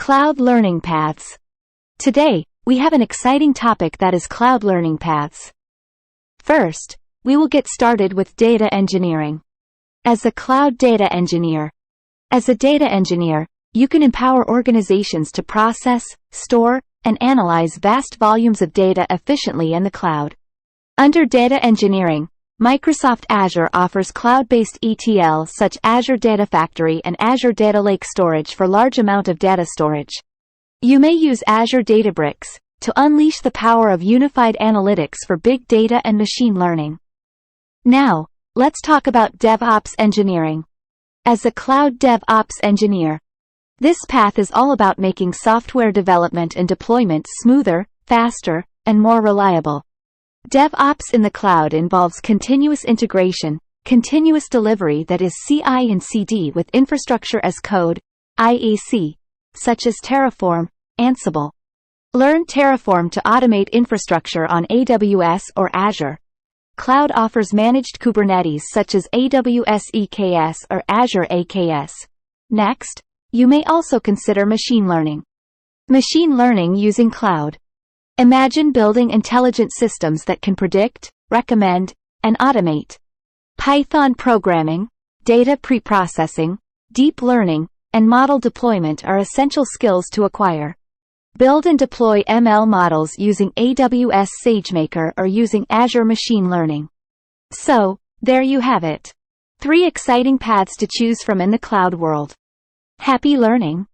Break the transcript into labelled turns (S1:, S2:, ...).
S1: Cloud learning paths. Today, we have an exciting topic that is cloud learning paths. First, we will get started with data engineering. As a cloud data engineer, you can empower organizations to process, store, and analyze vast volumes of data efficiently in the cloud. Under data engineering, Microsoft Azure offers cloud-based ETL such as Azure Data Factory and Azure Data Lake storage for large amount of data storage. You may use Azure Databricks to unleash the power of unified analytics for big data and machine learning. Now, let's talk about DevOps engineering. As a cloud DevOps engineer, this path is all about making software development and deployment smoother, faster, and more reliable. DevOps in the cloud involves continuous integration, continuous delivery that is CI and CD with infrastructure as code, IAC, such as Terraform, Ansible. Learn Terraform to automate infrastructure on AWS or Azure. Cloud offers managed Kubernetes such as AWS EKS or Azure AKS. Next, you may also consider machine learning. Machine learning using cloud. Imagine building intelligent systems that can predict, recommend, and automate. Python programming, data preprocessing, deep learning, and model deployment are essential skills to acquire. Build and deploy ML models using AWS SageMaker or using Azure Machine Learning. So, there you have it. 3 exciting paths to choose from in the cloud world. Happy learning!